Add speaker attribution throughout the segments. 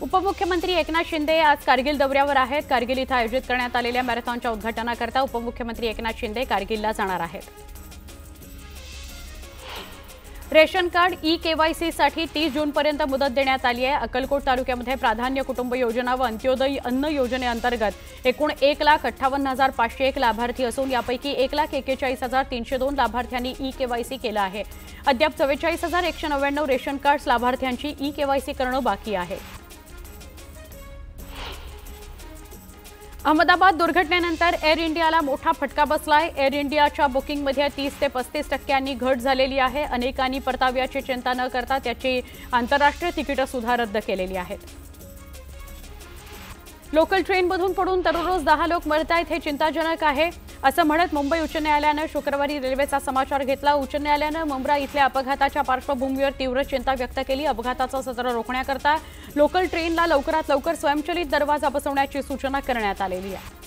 Speaker 1: उपमुख्यमंत्री एकनाथ शिंदे आज कारगिल दौऱ्यावर आहेत। कारगिल इथं आयोजित करण्यात आलेल्या मॅरेथॉनच्या उद्घाटनाकरता उपमुख्यमंत्री एकनाथ शिंदे कारगिलला जाणार आहेत। रेशन कार्ड ई-केवायसी साठी 30 जूनपर्यंत मुदत देण्यात आली आहे। अक्कलकोट तालुक्यामध्ये प्राधान्य कुटुंब योजना व अंत्योदय अन्न योजनेअंतर्गत एकूण 1,58,501 लाभार्थी असून यापैकी 1,41,302 लाभार्थ्यांनी ई-केवायसी केलं आहे। अद्याप 44,199 रेशन कार्ड लाभार्थ्यांची ई-केवायसी करणं बाकी आहे। अहमदाबाद दुर्घटनेनंतर एअर इंडियाला मोठा फटका बसलाय। एअर इंडियाच्या बुकिंगमध्ये 30 ते 35% घट झालेली आहे। अनेकांनी परताव्याची चिंता न करता त्याची आंतरराष्ट्रीय तिकीटं सुद्धा रद्द केलेली आहेत। लोकल ट्रेनमधून पडून दररोज 10 लोक मरतायत हे चिंताजनक आहे असं म्हणत मुंबई उच्च न्यायालयानं शुक्रवारी रेल्वेचा समाचार घेतला। उच्च न्यायालयानं मुंब्रा इथल्या अपघाताच्या पार्श्वभूमीवर तीव्र चिंता व्यक्त केली। अपघाताचं सत्र रोखण्याकरता लोकल ट्रेनला लवकरात लवकर स्वयंचलित दरवाजा बसवण्याची सूचना करण्यात आलेली आहे।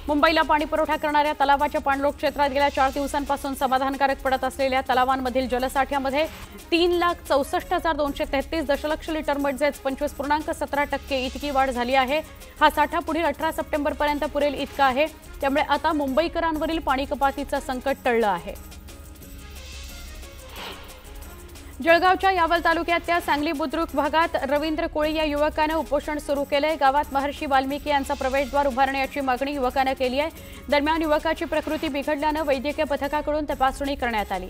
Speaker 1: मुंबईला पाणी पुरवठा करणाऱ्या तलावाच्या पाणलोट क्षेत्रात गेल्या 4 दिवसांपासून समाधानकारक पडत असलेल्या तलावांमधील जलसाठ्यामध्ये 3,64,233 दशलक्ष लिटर म्हणजेच 25.17% इतकी वाढ झाली आहे। हा साठा पुढील 18 सप्टेंबरपर्यंत पुरेल इतका आहे। त्यामुळे आता मुंबईकरांवरील पाणी कपातीचं संकट टळलं आहे। जळगावच्या यावल तालुक्यातल्या सांगली बुद्रुक भागात रवींद्र कोळी या युवकानं उपोषण सुरू केलंय। गावात महर्षी वाल्मिकी यांचा प्रवेशद्वार उभारण्याची मागणी युवकानं केली आहे। दरम्यान युवकाची प्रकृती बिघडल्यानं वैद्यकीय पथकाकडून तपासणी करण्यात आली।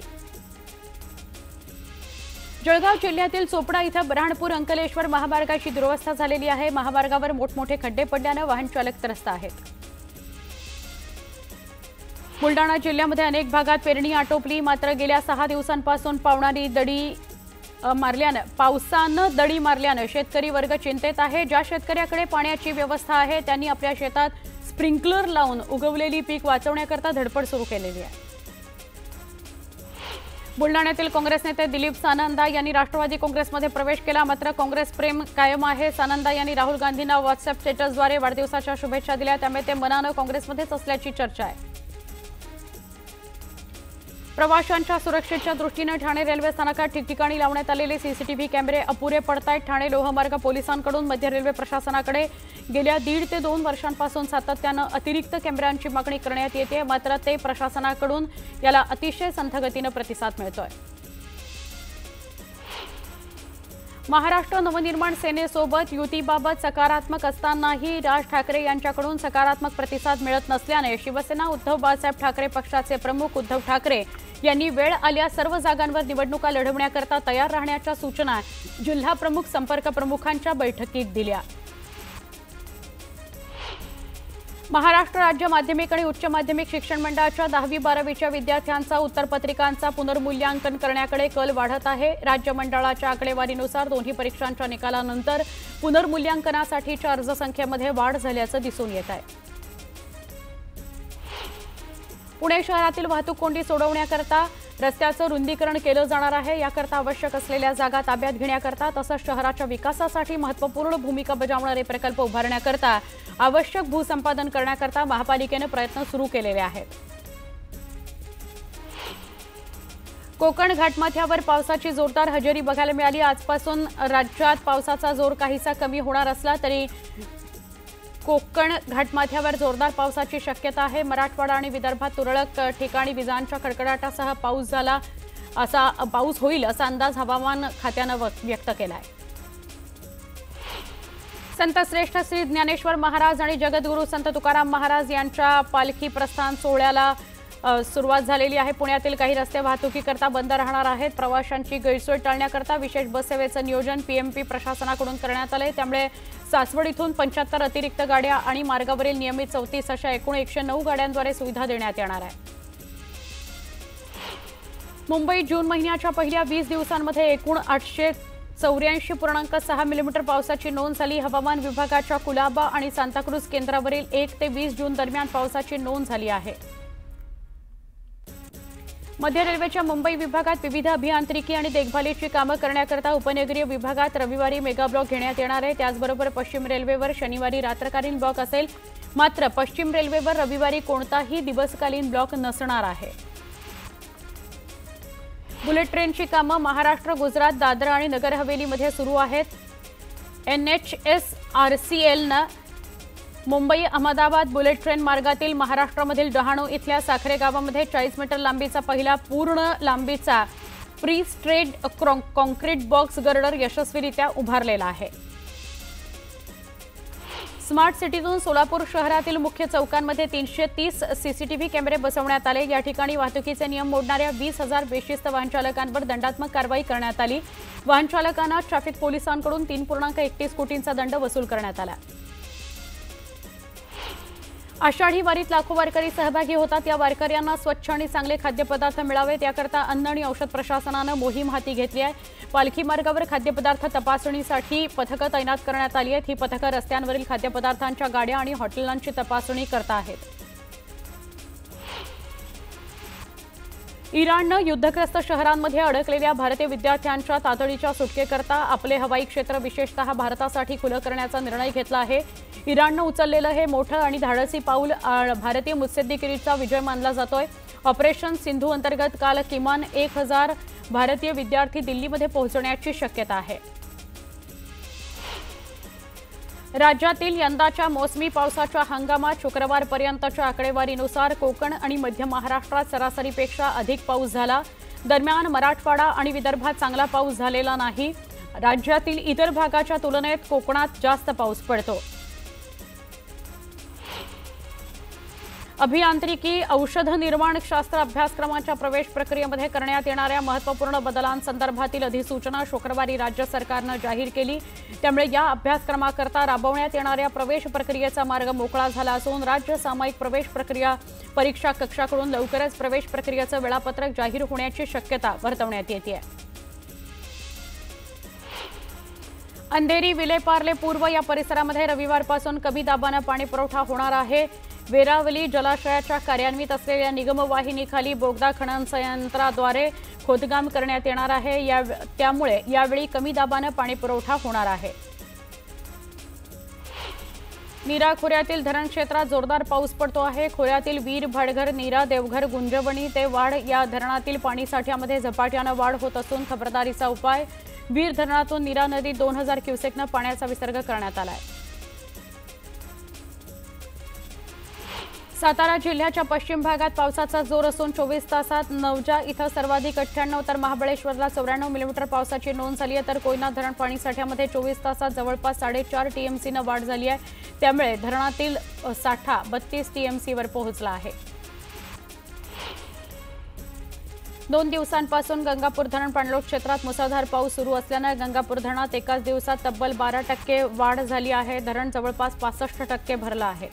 Speaker 1: जळगाव जिल्ह्यातील चोपडा इथं बऱ्हाणपूर अंकलेश्वर महामार्गाची दुरवस्था झालेली आहे। महामार्गावर मोठमोठे खड्डे पडल्यानं वाहन चालक त्रस्त आहेत। बुलडाणा जिल्ह्यामध्ये अनेक भागात पेरणी आटोपली, मात्र गेल्या 6 दिवसांपासून पावसानं दडी मारल्यानं शेतकरी वर्ग चिंतेत आहे। ज्या शेतकऱ्याकडे पाण्याची व्यवस्था आहे त्यांनी आपल्या शेतात स्प्रिंकलर लावून उगवलेली पीक वाचवण्याकरता धडपड सुरू केलेली आहे। बुलडाण्यातील काँग्रेस नेते दिलीप सानंदा यांनी राष्ट्रवादी काँग्रेसमध्ये प्रवेश केला, मात्र काँग्रेस प्रेम कायम आहे। सानंदा यांनी राहुल गांधींना व्हॉट्सअप स्टेटसद्वारे वाढदिवसाच्या शुभेच्छा दिल्या, त्यामुळे ते मनानं काँग्रेसमध्येच असल्याची चर्चा आहे। प्रवाशांच्या सुरक्षेच्या दृष्टीने ठाणे रेल्वे स्थानकात ठिकठिकाणी लावण्यात आलेले सीसीटीव्ही कॅमेरे अपुरे पडतायत। ठाणे लोहमार्ग पोलिसांकडून मध्य रेल्वे प्रशासनाकडे गेल्या 1.5 ते 2 वर्षांपासून सातत्यानं अतिरिक्त कॅमेऱ्यांची मागणी करण्यात येते, मात्र ते प्रशासनाकडून याला अतिशय संथ गतीने प्रतिसाद मिळतोय। महाराष्ट्र नवनिर्माण सेनेसोबत युतीबाबत सकारात्मक असतानाही राज ठाकरे यांच्याकडून सकारात्मक प्रतिसाद मिळत नसल्याने शिवसेना उद्धव बाळासाहेब ठाकरे पक्षाचे प्रमुख उद्धव ठाकरे यांनी वेळ आल्यास सर्व जागांवर निवडणुका लढवण्याकरता तयार राहण्याच्या सूचना जिल्हा प्रमुख संपर्क प्रमुखांच्या बैठकीत दिल्या। महाराष्ट्र राज्य माध्यमिक आणि उच्च माध्यमिक शिक्षण मंडळाच्या 10वी-12वीच्या विद्यार्थ्यांचा उत्तरपत्रिकांचा पुनर्मूल्यांकन करण्याकडे कल वाढत आहे। राज्य मंडळाच्या आकडेवारीनुसार दोन्ही परीक्षांच्या निकालानंतर पुनर्मूल्यांकनासाठीच्या अर्जसंख्येमध्ये वाढ झाल्याचं दिसून येत आहे। पुणे शहरातील वाहतूक कोंडी सोडवण्याकरता रस्त्याचं रुंदीकरण केलं जाणार आहे। याकरता आवश्यक असलेल्या जागा ताब्यात घेण्याकरता तसंच शहराच्या विकासासाठी महत्त्वपूर्ण भूमिका बजावणारे प्रकल्प उभारण्याकरता आवश्यक भूसंपादन करण्याकरता महापालिकेने प्रयत्न सुरू केलेले आहेत। कोकण घाटमाथ्यावर पावसाची जोरदार हजेरी बघायला मिळाली। आजपासून राज्यात पावसाचा जोर काहीसा कमी होणार असला तरी कोकण घाटमाथ्यावर जोरदार पावसाची शक्यता आहे। मराठवाडा आणि विदर्भात तुरळक ठिकाणी विजांच्या कडकडाटासह पाऊस होईल असा अंदाज हवामान खात्यानं व्यक्त केला आहे। संत श्रेष्ठ श्री ज्ञानेश्वर महाराज आणि जगद्गुरू संत तुकाराम महाराज यांच्या पालखी प्रस्थान सोहळ्याला सुरुवात झालेली आहे। पुण्यातील काही रस्ते वाहतुकीकरता बंद राहणार आहेत। प्रवाशांची गैरसोय टाळण्याकरता विशेष बस सेवेचं नियोजन पीएमपी प्रशासनाकडून करण्यात आले, त्यामुळे सासवड इथून 75 अतिरिक्त गाड्या आणि मार्गावरील नियमित 34 अशा एकूण 109 गाड्यांद्वारे सुविधा देण्यात येणार आहे। मुंबईत जून महिन्याच्या पहिल्या 20 दिवसांमध्ये एकूण 884.6 मिलीमीटर पावसाची नोंद झाली। हवामान विभागाच्या कुलाबा आणि सांताक्रूज केंद्रावरील 1 ते 20 जून दरम्यान पावसाची नोंद झाली आहे। मध्य रेल्वेच्या मुंबई विभागात विविध अभियांत्रिकी आणि देखभालीची कामं करण्याकरता उपनगरीय विभागात रविवारी मेगा ब्लॉक घेण्यात येणार आहे। त्याचबरोबर पश्चिम रेल्वेवर शनिवारी रात्रकालीन ब्लॉक असेल, मात्र पश्चिम रेल्वेवर रविवारी कोणताही दिवसकालीन ब्लॉक नसणार आहे। बुलेट ट्रेनची कामं महाराष्ट्र, गुजरात, दादरा आणि नगर हवेलीमध्ये सुरू आहेत। NHSRCLनं मुंबई अहमदाबाद बुलेट ट्रेन मार्गातील महाराष्ट्रामधील डहाणू इथल्या साखरे गावामध्ये 40 मीटर लांबीचा पहिला पूर्ण लांबीचा pre strayed concrete box girder यशस्वीरित्या उभारलेला आहे। स्मार्ट सिटीतून सोलापूर शहरातील मुख्य चौकांमध्ये 330 सीसीटीव्ही कॅमेरे बसवण्यात आले। या ठिकाणी वाहतुकीचे नियम मोडणाऱ्या 20,000 बेशिस्त वाहन चालकांवर दंडात्मक कारवाई करण्यात आली। वाहन चालकांना ट्रॅफिक पोलिसांकडून 3.31 कोटींचा दंड वसूल करण्यात आला। आषाढी वारीत लाखो वारकरी सहभागी होतात। या वारकऱ्यांना स्वच्छ आणि चांगले खाद्यपदार्थ मिळावेत याकरता अन्न आणि औषध प्रशासनानं मोहीम हाती घेतली आहे। पालखी मार्गावर खाद्यपदार्थ तपासणीसाठी पथकं तैनात करण्यात आली आहेत। ही पथकं रस्त्यांवरील खाद्यपदार्थांच्या गाड्या आणि हॉटेलांची तपासणी करत आहेत। इराणनं युद्धग्रस्त शहरांमध्ये अडकलेल्या भारतीय विद्यार्थ्यांच्या तातडीच्या सुटकेकरता आपले हवाई क्षेत्र विशेषतः भारतासाठी खुलं करण्याचा निर्णय घेतला आहे। इराणनं उचललेलं हे मोठं आणि धाडसी पाऊल भारतीय मुत्सद्देगिरीचा विजय मानला जातोय। ऑपरेशन सिंधू अंतर्गत काल किमान 1000 भारतीय विद्यार्थी दिल्लीमध्ये पोहोचण्याची शक्यता आहे। राज्यातील यंदाच्या मोसमी पावसाच्या हंगामात शुक्रवारपर्यंतच्या आकडेवारीनुसार कोकण आणि मध्य महाराष्ट्रात सरासरीपेक्षा अधिक पाऊस झाला। दरम्यान मराठवाडा आणि विदर्भात चांगला पाऊस झालेला नाही। राज्यातील इतर भागाच्या तुलनेत कोकणात जास्त पाऊस पडतो। अभियांत्रिकी औषध निर्माण शास्त्र अभ्यासक्रमाच्या प्रवेश प्रक्रियेमध्ये करण्यात येणाऱ्या महत्त्वपूर्ण बदलांसंदर्भातील अधिसूचना शुक्रवारी राज्य सरकारनं जाहीर केली। त्यामुळे या अभ्यासक्रमाकरता राबवण्यात येणाऱ्या प्रवेश प्रक्रियेचा मार्ग मोकळा झाला असून राज्य सामायिक प्रवेश प्रक्रिया परीक्षा कक्षाकडून लवकरच प्रवेश प्रक्रियेचं वेळापत्रक जाहीर होण्याची शक्यता वर्तवण्यात येते। अंधेरी विलेपार्ले पूर्व या परिसरामध्ये रविवारपासून कमी दाबानं पाणी पुरवठा होणार आहे। वेरावली जलाशयाच्या कार्यान्वित असलेल्या निगमवाहिनीखाली बोगदा खनन संयंत्राद्वारे खोदकाम करण्यात येणार आहे। त्यामुळे यावेळी कमी दाबानं पाणी पुरवठा होणार आहे। नीरा खोऱ्यातील धरण क्षेत्रात जोरदार पाऊस पडतो आहे। खोऱ्यातील वीर, भाटघर, नीरा, देवघर, गुंजवणी ते वाढ या धरणातील पाणीसाठ्यामध्ये झपाट्यानं वाढ होत असून खबरदारीचा उपाय। वीर धरणातून नीरा नदी 2000 क्युसेकनं पाण्याचा विसर्ग करण्यात आला आहे। सातारा जिल्ह्याच्या पश्चिम भागात पावसाचा जोर असून 24 तासात नवजा इथं सर्वाधिक 98 तर महाबळेश्वरला 94 मिलीमीटर पावसाची नोंद झाली आहे। तर कोयना धरण पाणीसाठ्यामध्ये 24 तासात जवळपास 4.5 टीएमसीनं वाढ झाली आहे। त्यामुळे धरणातील साठा 32 टीएमसीवर पोहोचला आहे। 2 दिवसांपासून गंगापूर धरण पाणलोट क्षेत्रात मुसळधार पाऊस सुरू असल्यानं गंगापूर धरणात एकाच दिवसात तब्बल 12% वाढ झाली आहे। धरण जवळपास 65% भरलं आहे।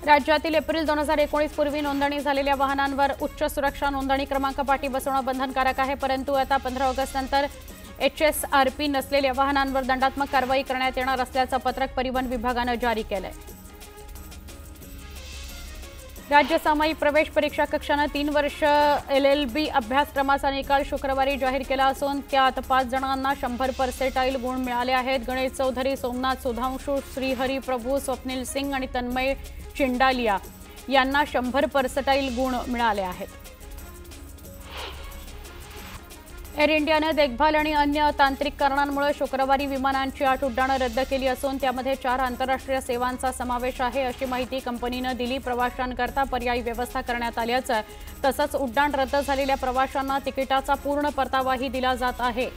Speaker 1: राज्यातील एप्रिल 2019 पूर्वी नोंदणी झालेल्या वाहनांवर उच्च सुरक्षा नोंदणी क्रमांक पाटी बसवणं बंधनकारक आहे। परंतु आता 15 ऑगस्ट नंतर HSRP नसलेल्या वाहनांवर दंडात्मक कारवाई करण्यात येणार असल्याचं पत्रक परिवहन विभागानं जारी केलंय। राज्य सामायिक प्रवेश परीक्षा कक्षानं 3 वर्ष LLB अभ्यासक्रमाचा निकाल शुक्रवारी जाहीर केला असून त्यात 5 जणांना 100 पर्सेंटाईल गुण मिळाले आहेत। गणेश चौधरी, सोमनाथ सुधांशु, श्रीहरी प्रभू, स्वप्नील सिंग आणि तन्मय चिंडालिया यांना 100 पर्सेंटाईल गुण मिळाले आहेत। एअर इंडियाने देखभाल आणि अन्य तांत्रिक कारणांमुळे शुक्रवारी विमानांची 8 उड्डाणं रद्द केली असून त्यामध्ये 4 आंतरराष्ट्रीय सेवांचा समावेश आहे अशी माहिती कंपनीनं दिली। प्रवाशांकरता पर्यायी व्यवस्था करण्यात आल्याचं तसंच उड्डाण रद्द झालेल्या प्रवाशांना तिकिटाचा पूर्ण परतावाही दिला जात आहे।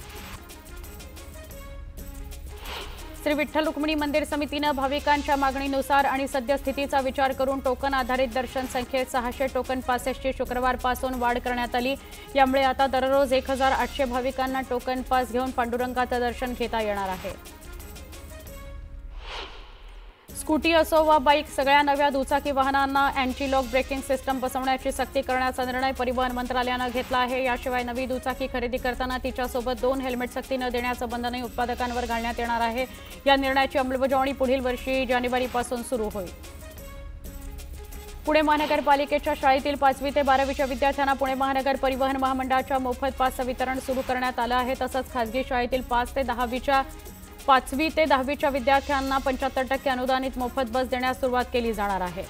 Speaker 1: श्री विठ्ठल रुक्मिणी मंदिर समितीनं भाविकांच्या मागणीनुसार आणि सद्यस्थितीचा विचार करून टोकन आधारित दर्शन संख्येत 600 टोकन पासेसची शुक्रवारपासून वाढ करण्यात आली। यामुळे आता दररोज 1800 भाविकांना टोकन पास घेऊन पांडुरंगाचं दर्शन घेता येणार आहे। स्कूटी असो वा बाईक सगळ्या नव्या दुचाकी वाहनांना अँटी लॉक ब्रेकिंग सिस्टम बसवण्याची सक्ती करण्याचा निर्णय परिवहन मंत्रालयानं घेतला आहे। याशिवाय नवी दुचाकी खरेदी करताना तिच्यासोबत 2 हेल्मेट सक्तीनं देण्याचं बंधनही उत्पादकांवर घालण्यात येणार आहे। या निर्णयाची अंमलबजावणी पुढील वर्षी जानेवारीपासून सुरू होईल। पुणे महानगरपालिकेच्या शाळेतील 5वी ते 12वीच्या विद्यार्थ्यांना पुणे महानगर परिवहन महामंडळाच्या मोफत पासचं वितरण सुरू करण्यात आलं आहे। तसंच खासगी शाळेतील 5वी ते 10वीच्या विद्यार्थ्यांना 75% अनुदानित मोफत बस देण्यास सुरुवात केली जाणार आहे।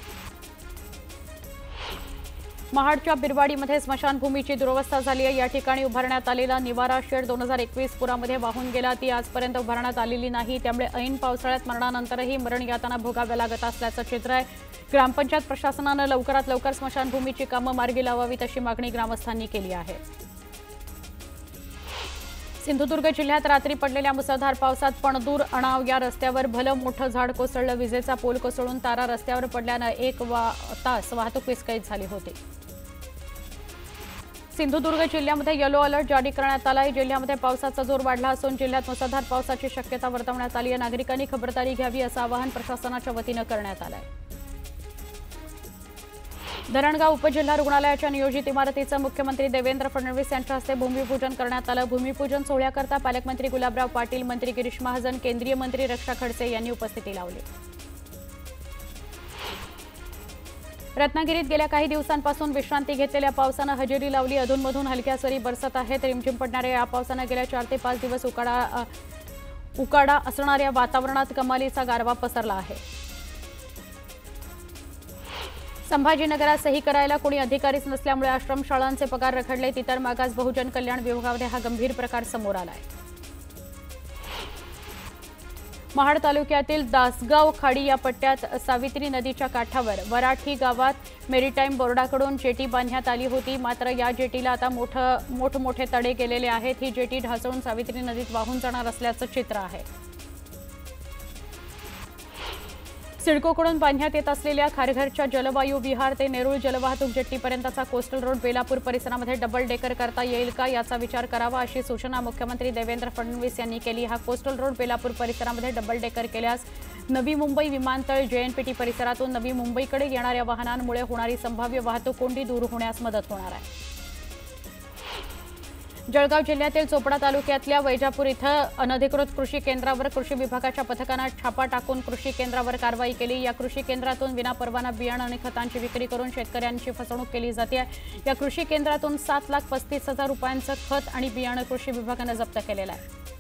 Speaker 1: महाडच्या बिरवाडीमध्ये स्मशानभूमीची दुरवस्था झाली आहे। या ठिकाणी उभारण्यात आलेला निवारा शेड 2021 पुरामध्ये वाहून गेला। ती आजपर्यंत उभारण्यात आलेली नाही, त्यामुळे ऐन पावसाळ्यात मरणानंतरही मरण यातना भोगाव्या लागत असल्याचं चित्र आहे। ग्रामपंचायत प्रशासनानं लवकरात लवकर स्मशानभूमीची कामं मार्गी लावावीत अशी मागणी ग्रामस्थांनी केली आहे। सिंधुदुर्ग जिल्ह्यात रात्री पडलेल्या मुसळधार पावसात पणदूर अणाव या रस्त्यावर भलं मोठं झाड कोसळलं। विजेचा पोल कोसळून तारा रस्त्यावर पडल्यानं 1 तास वाहतूक विस्कळीत झाली होती। सिंधुदुर्ग जिल्ह्यामध्ये येलो अलर्ट जारी करण्यात आला आहे। जिल्ह्यामध्ये पावसाचा जोर वाढला असून जिल्ह्यात मुसळधार पावसाची शक्यता वर्तवण्यात आली आहे। नागरिकांनी खबरदारी घ्यावी असं आवाहन प्रशासनाच्या वतीनं करण्यात आलं आहे। धरणगाव उपजिल्हा रुग्णालयाच्या नियोजित इमारतीचं मुख्यमंत्री देवेंद्र फडणवीस यांच्या हस्ते भूमिपूजन करण्यात आलं। भूमिपूजन सोहळ्याकरता पालकमंत्री गुलाबराव पाटील, मंत्री गिरीश महाजन, केंद्रीय मंत्री रक्षा खडसे यांनी उपस्थिती लावली। रत्नागिरीत गेल्या काही दिवसांपासून विश्रांती घेतलेल्या पावसानं हजेरी लावली। अधूनमधून हलक्या सरी बरसत आहेत। रिमझिम पडणाऱ्या या पावसानं गेल्या 4 ते 5 दिवस उकाडा असणाऱ्या वातावरणात कमालीचा गारवा पसरला आहे। संभाजीनगरात सही करायला कोणी अधिकारीच नसल्यामुळे आश्रमशाळांचे पगार रखडले। इतर मागास बहुजन कल्याण विभागामध्ये हा गंभीर प्रकार समोर आला आहे। महाड तालुक्यातील दासगाव खाडी या पट्ट्यात सावित्री नदीच्या काठावर वराठी गावात मेरीटाईम बोर्डाकडून जेटी बांधण्यात आली होती, मात्र या जेटीला आता मोठमोठे तडे गेलेले आहेत। ही जेटी ढासळून सावित्री नदीत वाहून जाणार असल्याचं चित्र आहे। सिडकोकडून बांधण्यात येत असलेल्या खारघरच्या जलवायू विहार ते नेरूळ जलवाहतूक जेट्टीपर्यंतचा कोस्टल रोड बेलापूर परिसरामध्ये डबल डेकर करता येईल का याचा विचार करावा अशी सूचना मुख्यमंत्री देवेंद्र फडणवीस यांनी केली। हा कोस्टल रोड बेलापूर परिसरामध्ये डबल डेकर केल्यास नवी मुंबई विमानतळ JNPT परिसरातून नवी मुंबईकडे येणाऱ्या वाहनांमुळे होणारी संभाव्य वाहतूक कोंडी दूर होण्यास मदत होणार आहे। जळगाव जिल्ह्यातील चोपडा तालुक्यातल्या वैजापूर इथं अनधिकृत कृषी केंद्रावर कृषी विभागाच्या पथकानं छापा टाकून कृषी केंद्रावर कारवाई केली। या कृषी केंद्रातून विनापरवाना बियाणं आणि खतांची विक्री करून शेतकऱ्यांची फसवणूक केली जाते। या कृषी केंद्रातून 7,35,000 रुपयांचं खत आणि बियाणं कृषी विभागानं जप्त केलेलं आहे।